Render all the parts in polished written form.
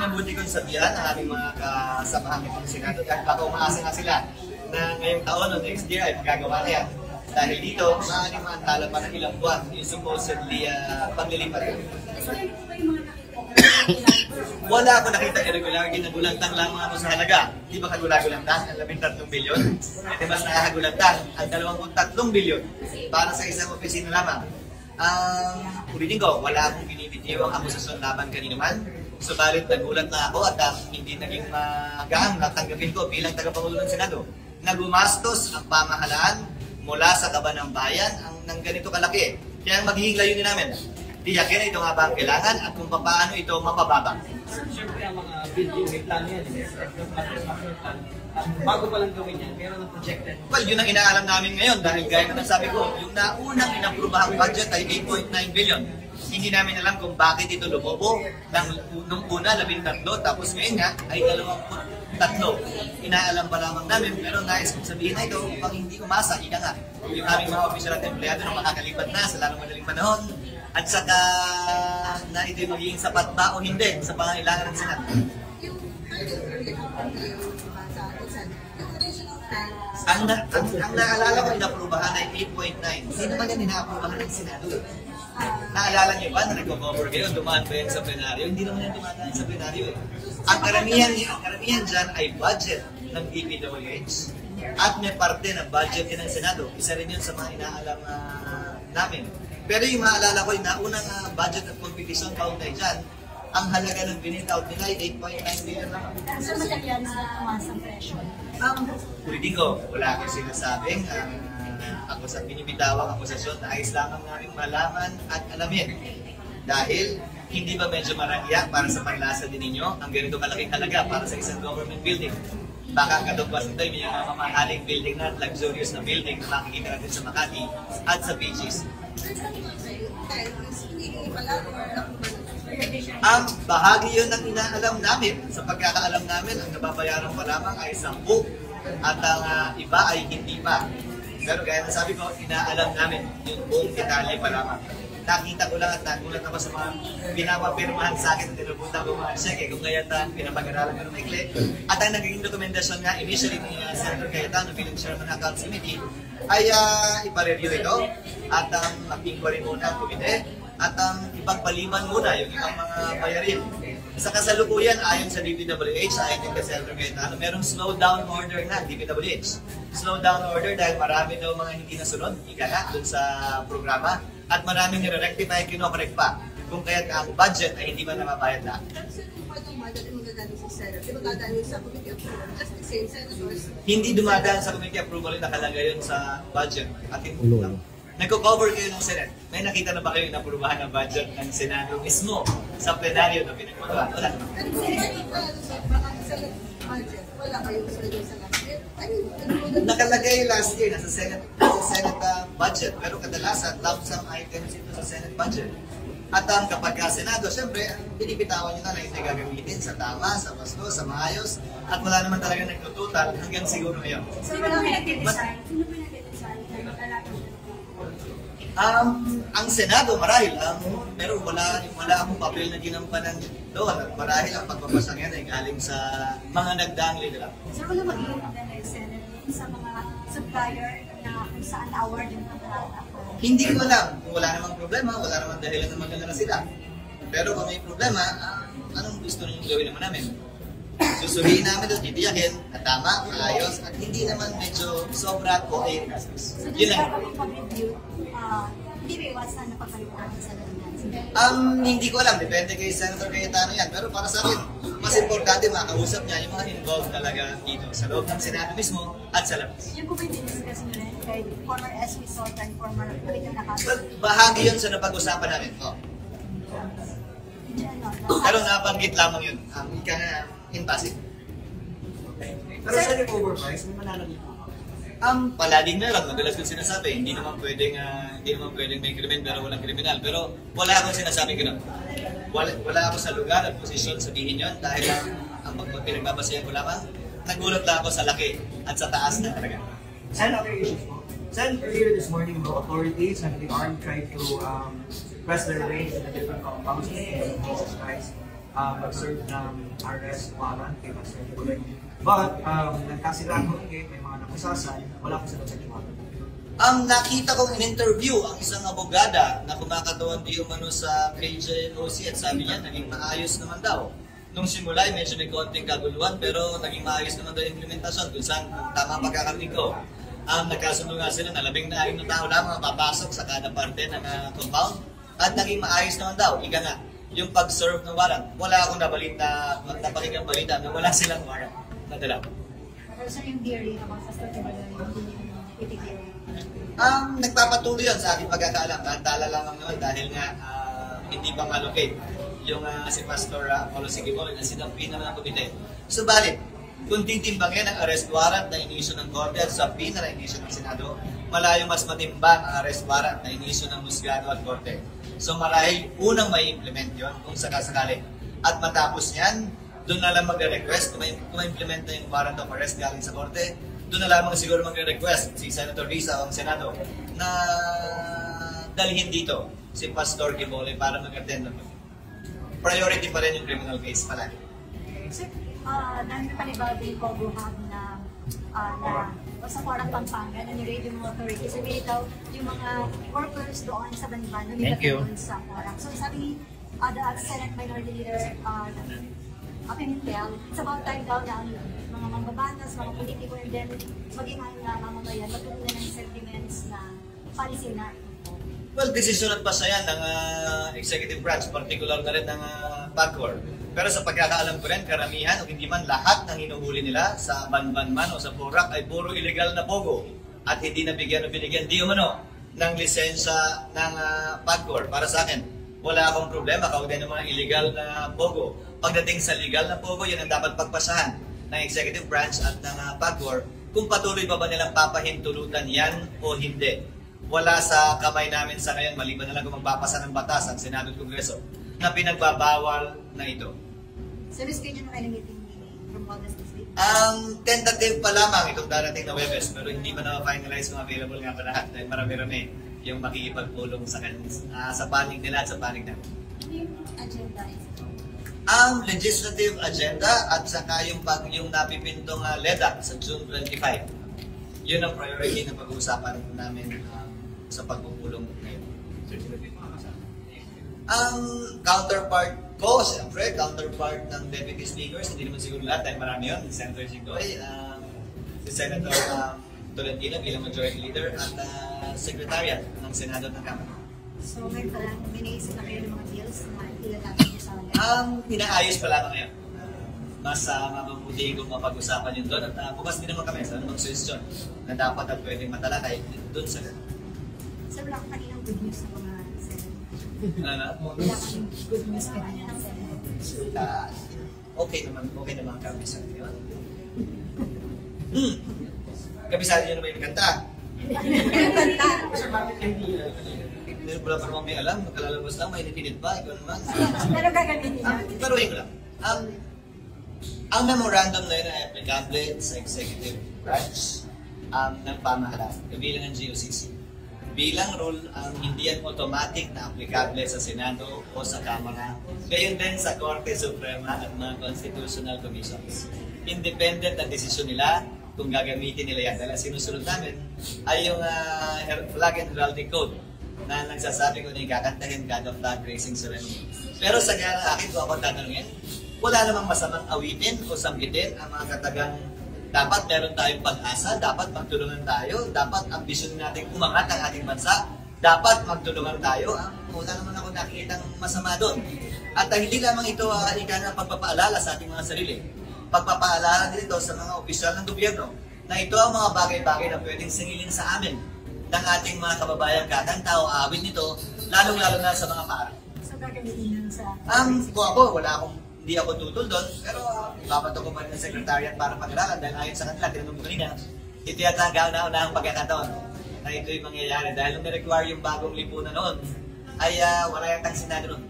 minabuti kong sabihan ang aming mga kasamahan ng Senado dahil baka umaasa nga sila na ngayong taon o next year ay magagawa na yan. Dahil dito, maaaring maantala pa ng ilang buwan yung supposedly paglilipat. Wala ako nakita irregular, ginagulantang lamang ako sa halaga. Di ba kagulagulantang ang 13 bilyon? At mas nakakagulantang ang 23 bilyon para sa isang opisina lamang. Ulitin ko, wala akong binibitiw ang akusasyon laban kanino man. Subalit nagulat na ako at hindi naging magaan na tanggapin ko bilang tagapangulo ng Senado na gumastos ang pamahalaan mula sa kaban ng bayan ng ganito kalaki. Kaya ang magiging layunin namin, tiyakin na ito nga ba ang kailangan at kung paano ito mapababa. Siyempre ang mga building may plan yan. Bago pa lang gawin yan, meron ng projected. Well, yun ang inaalam namin ngayon dahil gaya na sabi ko, yung naunang inaprubahang budget ay 8.9 billion. Hindi namin alam kung bakit ito lumobo nung una 13 tapos ngayon nga ay 23. Inaalam pa lamang namin pero nais kong sabihin na ito upang hindi umasa, ika nga. Yung aming mga opisyal at empleyado na makakalipat na sa lalong madaling panahon at saka na ito'y magiging sapat ba o hindi sa pangailangan ng Senado. Ang naalala ko inaprubahan ay 8.9. Hindi naman yan inaaprubahan ng Senado. Naalala niyo ba na nagko-cover kayo, dumaan ba yan sa plenaryo? Hindi naman yan dumaan sa plenaryo eh. Ang karamihan dyan ay budget ng DPWH at may parte ng budget din ng Senado. Isa rin yun sa mga inaalam namin. Pero yung maalala ko, yung naunang budget at competition countay dyan, ang halaga ng binit-out nila ay 8.9 billion naman. Sa madalian sa tumaas ang presyo? Ulitin ko, wala akong sinasabing ako sa binibitawang akusasyon na ayos lamang namin malaman at alamin. Dahil hindi ba medyo marangya para sa panlasa din ninyo ang ganito kalaking halaga para sa isang government building? Baka kadugpas nito yung mga mamahaling building na luxurious na building na makikita natin sa Makati at sa beaches. Ang bahagi yun ng inaalam namin. Sa pagkakaalam namin, ang nababayaran pa lamang ay 10 at ang iba ay hindi pa. Pero gaya na sabi ko, inaalam namin yung buong detalye pa lamang. Nakita ko lang at nagulat ako sa mga pinapapirmahan sa akin at tinupunta ko mga cheque kung kaya't pinapag-aralan ko ng maikli. At ang naging dokumentasyon nga initially ni Senator Cayetano bilang Chairman ng Accounts Committee ay ipa-review ito at mag-inquiry muna ang komite at ipagpaliman muna yung ibang mga bayarin. Sa kasalukuyan, ayon sa DPWH, ayon din kay Senator Cayetano, merong slow down order na DPWH. Slow down order dahil marami daw mga hindi nasunod, ika nga, dun sa programa, at maraming nire-rectify, kinokorek pa. Kung kaya't ang budget ay hindi man namabayad na. Hindi dumadaan sa committee approval yung nakalagay yun sa budget. At nagko-cover kayo ng Senate. May nakita na ba kayo yung naprubahan ng budget ng Senado mismo sa plenaryo na pinagpagawa? Wala. Nakalagay last year nasa Senate budget pero kadalasan lump sum items ito sa Senate budget. At kapag Senado, siyempre, binibitawan nyo na hindi gagamitin sa tama, sa wasto, sa maayos at wala naman talaga nagtututal hanggang siguro ngayon. So, ano pinag-design? Sino pinag-design? Ang Senado marahil pero wala akong papel na ginampanan doon at marahil ang pagpapasang yan ay galing sa mga nagdaang lidera. So wala mag-iingat na ng Senate sa mga supplier na kung saan award yung kontrata? Hindi ko alam. Kung wala namang problema, wala namang dahilan na maganda na sila. Pero kung may problema, anong gusto niyo gawin naman namin? Susuliin namin doon, titiyakin na tama, maayos, at hindi naman medyo sobra o ay gastos. So, Yun lang. pag-review, hindi ba iwasan na pagkalimutan sa Hindi ko alam, depende kay Senator Cayetano yan. Pero para sa akin, mas importante makausap niya yung mga involved talaga dito sa loob ng Senado mismo at sa labas. Yung po ba discuss nyo rin kay former SB Sultan, former Politan Nakasal? Well, bahagi yun sa napag-usapan namin. Pero nabanggit lamang yun. Ika nga, in passing. Pero sa overprice, may mananagin po. Palaging meron, madalas kong sinasabi, hindi naman pwedeng may krimen pero walang kriminal. Pero wala akong sinasabing gano'n. Wala ako sa lugar at posisyon sabihin yun dahil ang pinagbabasihan ko lamang, nagulat lang ako sa laki at sa taas na talaga. And other issues po. Sen, earlier this morning, the authorities and the armed tried to press their way in the different compounds of Jesus Christ. mag-serve ng arrest warrant kay Pastor Nicolay. But, nagkasiraan ko may mga nakusasan, wala ko sila sa warrant. Ang nakita kong in-interview ang isang abogada na kumakatuan di umano sa KJNOC at sabi niya naging maayos naman daw. Nung simula medyo may konting kaguluhan pero naging maayos naman daw yung implementasyon kung saan tama pagkakarinig ko. Nagkasundo nga sila na 16 na tao lamang papasok sa kada parte ng compound at naging maayos naman daw. Ika nga, yung pag-serve ng warrant. Wala akong napakinggang balita na wala silang warrant. Nadala. Pero sir, yung theory naman sa study mo yung itigil. Nagpapatuloy yun sa aking pagkakaalam. Tala lamang naman dahil nga hindi pa allocate yung si Pastor Paulo Sigiboy na sinampi naman ang komite. Subalit, kung titimbangin ang arrest warrant na inisyo ng Korte at sabi na inisyo ng Senado, malayo mas matimbang ang arrest warrant na inisyo ng Husgado at Korte. So marahil unang may implement yun kung sakasakali. At matapos yan, doon na lang magre-request kung ma-implement na yung warrant of arrest galing sa Korte, doon na lamang siguro magre-request si Senator Risa o ang Senado na dalhin dito si Pastor Gibole para mag-attend ng priority pa rin yung criminal case palagi. Sir, dahil panibago yung Pogo Hub na sa Parang Pampanga na ni-radio mga authorities, sabi daw yung mga workers doon sa Baniban na doon sa Parang. So sabi the Senate Minority Leader Pimentel, it's about time daw na mga mambabatas, mga politiko, and then maging ang mamamayan, magkaroon na ng sentiments na policy na ito. Well, decision at pasaya ng executive branch, particular na rin ng PAGCOR. Pero sa pagkakaalam ko rin, karamihan o hindi man lahat ng hinuhuli nila sa Banban man o sa Porac ay puro illegal na pogo at hindi nabigyan o binigyan di umano ng lisensya ng PAGCOR. Para sa akin, wala akong problema kaugnay ng mga illegal na pogo. Pagdating sa legal na pogo, yun ang dapat pagpasahan ng executive branch at ng PAGCOR kung patuloy pa ba nilang papahintulutan yan o hindi. Wala sa kamay namin sa ngayon, maliban na lang kung magpapasa ng batas ang Senado at Kongreso na pinagbabawal na ito. Sir, schedule mo kayo ng meeting from August this week? Tentative pa lamang itong darating na Webes, pero hindi pa na-finalize kung available nga pa lahat dahil marami-rami yung makikipagpulong sa panig nila at sa panig namin. Ano yung agenda ito? Ang legislative agenda at saka yung napipintong LEDAC sa June 25. Yun ang priority na pag-uusapan namin sa pagpupulong ngayon. Ang counterpart ko, siyempre, counterpart ng Deputy Speakers, hindi naman siguro lahat dahil marami yun, Senator Jinggoy, si Senator Tolentino bilang Majority Leader at Secretariat ng Senado at ng Kamara. So, may parang minaisip na kayo ng mga deals na ilalapit niyo sa Pinaayos pa lamang ngayon. Mas mabuti kung mapag-usapan yun doon at bukas din naman kami sa anumang suggestion na dapat at pwedeng matalakay doon sa Sir, wala kang kaninang good news sa mga Senate. Wala kang good news ka rin sa Senate. Okay naman kami sa ngayon. Kabisado nyo naman yung kanta. Wala pa naman may alam, magkalalabas lang, mainit-init pa, ikaw naman. Pero gagawin niyo. Pero yun ko lang. Ang memorandum na yun ay applicable sa executive branch ng pamahalaan, kabilang ang GOCC. Bilang rule, hindi yan automatic na applicable sa Senado o sa Kamara. Gayon din sa Korte Suprema at mga constitutional commissions. Independent ang desisyon nila kung gagamitin nila yan. Dahil sinusunod namin ay yung Flag and Heraldry Code na nagsasabi ko na yung kakantahin kada flag raising ceremony. Pero sa kaya akin, kung ako tatanungin, wala namang masamang awitin o sambitin ang mga katagang dapat meron tayong pag-asa, dapat magtulungan tayo, dapat ambisyon natin umangat ang ating bansa, dapat magtulungan tayo. Wala naman ako nakikita ng masama doon. At hindi lamang ito ika ng pagpapaalala sa ating mga sarili. Pagpapaalala din ito sa mga opisyal ng gobyerno na ito ang mga bagay-bagay na pwedeng singilin sa amin ng ating mga kababayang kakanta o awit nito, lalong-lalo na sa mga parang. So gagamitin yun sa... Hindi ako tutol doon, pero ipapato ko pa rin ng secretariat para pag-aralan dahil ayon sa kanila, tinanong ko kanina, ito yata ang kauna-unahang pagkakataon na ito yung mangyayari. Dahil nung na-require yung bagong lipunan noon, ay wala yatang Senado noon.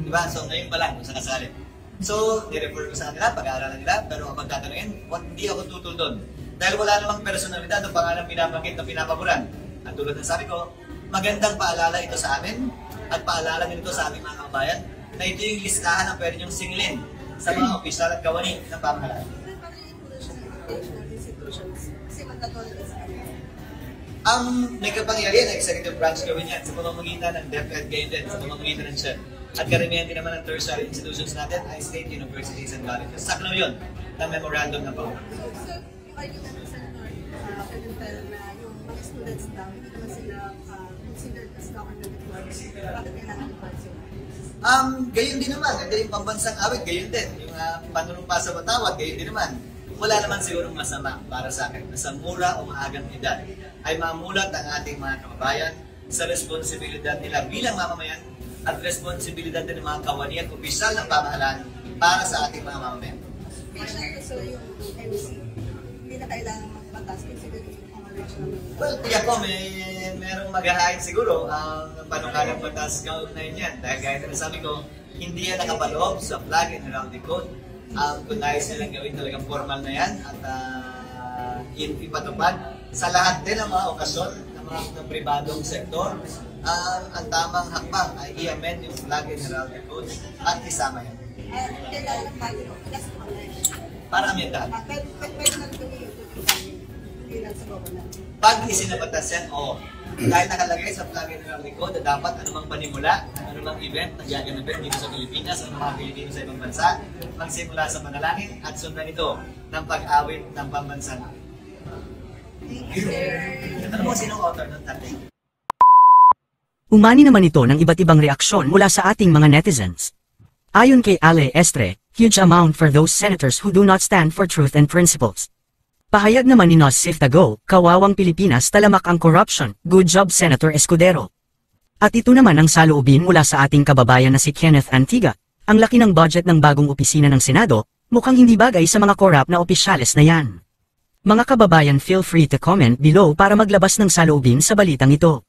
Diba? So ngayon pa lang, kung sakasali. So, nirefer ko sa kanila, pag-aaralan nila, pero kapag tatanungin, hindi ako tutol doon. Dahil wala namang personalidad o pangalang binabanggit na pinapaboran. At tulad ng sabi ko, magandang paalala ito sa amin at paalala din ito sa aming mga kababayan na ito yung listahan ng pwede niyong singilin sa mga opisyal at kawani ng pamahalaan. Ang may kapangyarihan ng executive branch gawin yan sa pamamagitan ng DepEd gayon din, sa pamamagitan ng SHED. At karamihan din naman ng tertiary institutions natin ay state universities and colleges. Sakno yun ng memorandum ng Pangulo. So, yung argument ng Senator Pimentel na yung mga students daw, hindi naman sila considered as government employees. Bakit kailangan ng pansin? Gayon din naman. Hindi yung pambansang awit, gayon din. Yung panunumpa sa batawat, gayon din naman. Wala naman sigurong masama para sa akin na sa mura o maagang edad ay mamulat ang ating mga kababayan sa responsibilidad nila bilang mamamayan at responsibilidad din ng mga kawani at opisyal ng pamahalaan para sa ating mga mamamayan. So, yung MC, hindi na kailangan magpatas considering yung knowledge naman. Well, tiyak ko, merong maghahain siguro ang panukalang batas kaugnay niyan. Dahil gaya na sabi ko, hindi yan nakapaloob sa flag and heraldic code. Kung nais nilang gawin talagang formal na yan at ipatupad sa lahat din ng mga okasyon ng mga pribadong sektor, ang tamang hakbang ay i-amend yung flag and heraldic code at isama yan. Kailangan ng bago, that's Para amyendahan. pwede na ito hindi lang sa government. Pag isinabatas yan, oo. Dahil nakalagay sa flag and heraldic code na dapat anumang panimula, anumang event na gaganapin dito sa Pilipinas, ang mga Pilipino sa ibang bansa, magsimula sa panalangin at sundan ito ng pag-awit ng pambansa. Ano mo sinong author ng tating? Umani naman ito ng iba't ibang reaksyon mula sa ating mga netizens. Ayon kay Ale Estre, huge amount for those senators who do not stand for truth and principles. Pahayag naman ni Nos Siftago, kawawang Pilipinas talamak ang corruption, good job Senator Escudero. At ito naman ang saloobin mula sa ating kababayan na si Kenneth Antiga, ang laki ng budget ng bagong opisina ng Senado, mukhang hindi bagay sa mga corrupt na opisyales na yan. Mga kababayan, feel free to comment below para maglabas ng saloobin sa balitang ito.